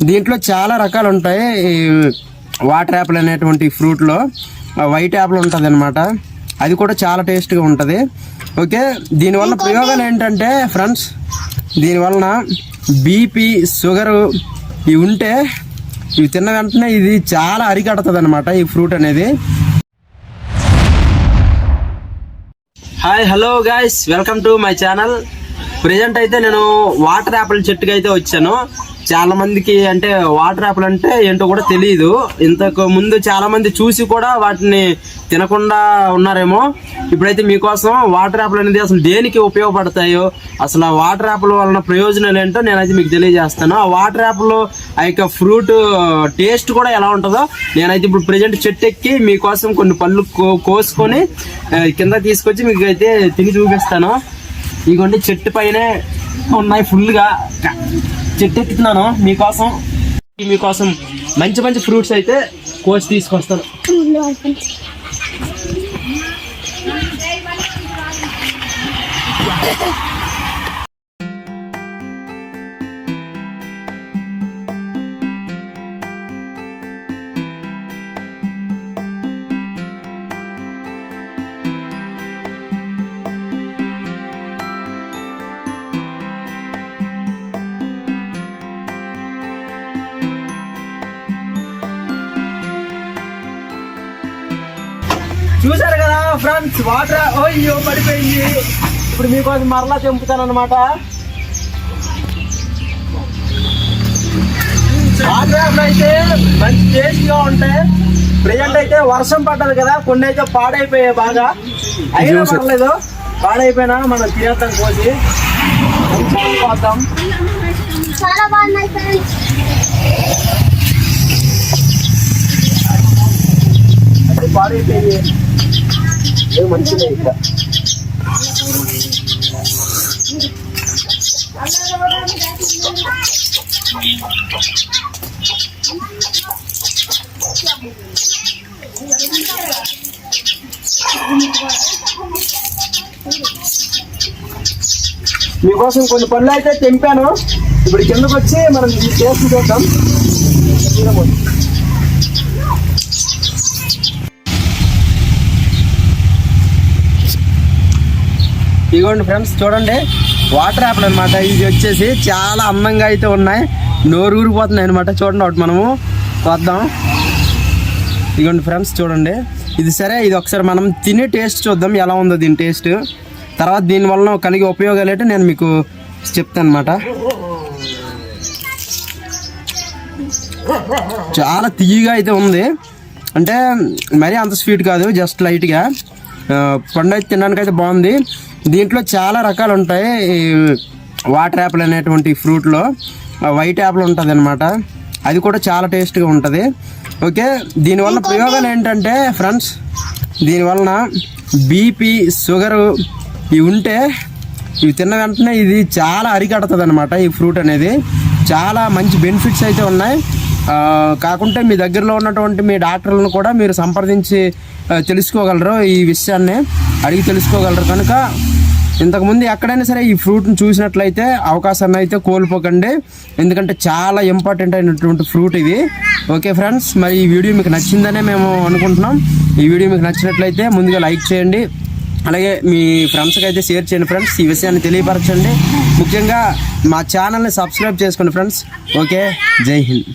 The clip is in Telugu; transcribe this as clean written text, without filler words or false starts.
దీంట్లో చాలా రకాలు ఉంటాయి. ఈ వాటర్ యాపిల్ అనేటువంటి ఫ్రూట్లో వైట్ యాపిల్ ఉంటుంది అనమాట. అది కూడా చాలా టేస్ట్గా ఉంటుంది. ఓకే, దీనివల్ల ప్రయోగాలు ఏంటంటే ఫ్రెండ్స్, దీనివలన బీపీ, షుగరు ఇవి ఉంటే ఇవి తిన్న వెంటనే ఇది చాలా అరికడుతుంది అనమాట ఈ ఫ్రూట్ అనేది. Hi, hello guys, welcome to my channel. Present అయితే నేను వాటర్ యాపిల్ చెట్టుకి అయితే వచ్చాను. చాలా మందికి అంటే వాటర్ యాపిల్ అంటే ఏంటో కూడా తెలియదు. ఇంతకు ముందు చాలా మంది చూసి కూడా వాటిని తినకుండా ఉన్నారేమో. ఇప్పుడైతే మీకోసం వాటర్ యాపిల్ అనేది అసలు దేనికి ఉపయోగపడతాయో, అసలు ఆ వాటర్ యాపిల్ వలన ప్రయోజనాలు ఏంటో నేనైతే మీకు తెలియజేస్తాను. ఆ వాటర్ యాపిల్ ఆ యొక్క ఫ్రూట్ టేస్ట్ కూడా ఎలా ఉంటుందో నేనైతే ఇప్పుడు ప్రజెంట్ చెట్టు ఎక్కి మీకోసం కొన్ని పళ్ళు కోసుకొని కింద తీసుకొచ్చి మీకు అయితే తిని చూపిస్తాను. ఇదిగోండి, చెట్టు పైనే ఉన్నాయి ఫుల్గా. చెట్టు ఎక్కుతున్నాను మీకోసం మంచి మంచి ఫ్రూట్స్ అయితే కోసి తీసుకొస్తాను. చూసారు కదా ఫ్రెండ్స్, వాటర్ అయ్యో పడిపోయింది. ఇప్పుడు మీకోసం మరలా తెంపుతాను అనమాట. వాటర్ అయితే మంచి టేస్ట్గా ఉంటాయి. ప్రెజెంట్ అయితే వర్షం పడ్డది కదా, కొన్ని అయితే పాడైపోయాయి బాగా. అయినా పర్లేదు, పాడైపోయినా మనం తినేద్దాం కోసి పోతాం. చాలా బాగున్నాయి ఫ్రెండ్స్. పాడైపోయి మంచిగా ఇక్కడ మీకోసం కొన్ని పళ్ళు అయితే తెంపాను. ఇప్పుడు కిందకు వచ్చి మనం టేస్ట్ చూద్దాం. ఇదిగోండి ఫ్రెండ్స్, చూడండి, వాటర్ యాపిల్ అనమాట. ఇది వచ్చేసి చాలా అందంగా అయితే ఉన్నాయి, నోరు ఊరిపోతున్నాయి అనమాట. చూడండి, ఒకటి మనము వద్దాం. ఇదిగోండి ఫ్రెండ్స్, చూడండి, ఇది సరే. ఇది ఒకసారి మనం తిని టేస్ట్ చూద్దాం ఎలా ఉందో దీని టేస్ట్. తర్వాత దీనివల్ల కలిగే ఉపయోగాలు ఏంటో నేను మీకు చెప్తాను అనమాట. చాలా తియ్యగా అయితే ఉంది, అంటే మరీ అంత స్వీట్ కాదు, జస్ట్ లైట్గా. పండు అయితే తినడానికి అయితే బాగుంది. దీంట్లో చాలా రకాలు ఉంటాయి. వాటర్ యాపిల్ అనేటువంటి ఫ్రూట్లో వైట్ యాపిల్ ఉంటుంది అనమాట. అది కూడా చాలా టేస్ట్గా ఉంటుంది. ఓకే, దీనివల్ల ప్రయోగాలు ఏంటంటే ఫ్రెండ్స్, దీనివలన బీపీ, షుగరు ఇవి ఉంటే ఇవి తిన్న వెంటనే ఇది చాలా అరికడుతుంది అనమాట ఈ ఫ్రూట్ అనేది. చాలా మంచి బెనిఫిట్స్ అయితే ఉన్నాయి. కాకుంటే మీ దగ్గరలో ఉన్నటువంటి మీ డాక్టర్లను కూడా మీరు సంప్రదించి తెలుసుకోగలరు, ఈ విషయాన్ని అడిగి తెలుసుకోగలరు. కనుక ఇంతకుముందు ఎక్కడైనా సరే ఈ ఫ్రూట్ని చూసినట్లయితే అవకాశాన్ని అయితే కోల్పోకండి, ఎందుకంటే చాలా ఇంపార్టెంట్ అయినటువంటి ఫ్రూట్ ఇది. ఓకే ఫ్రెండ్స్, మరి ఈ వీడియో మీకు నచ్చిందనే మేము అనుకుంటున్నాం. ఈ వీడియో మీకు నచ్చినట్లయితే ముందుగా లైక్ చేయండి, అలాగే మీ ఫ్రెండ్స్కి అయితే షేర్ చేయండి ఫ్రెండ్స్. ఈ విషయాన్ని తెలియపరచండి. ముఖ్యంగా మా ఛానల్ని సబ్స్క్రైబ్ చేసుకోండి ఫ్రెండ్స్. ఓకే, జై హింద్.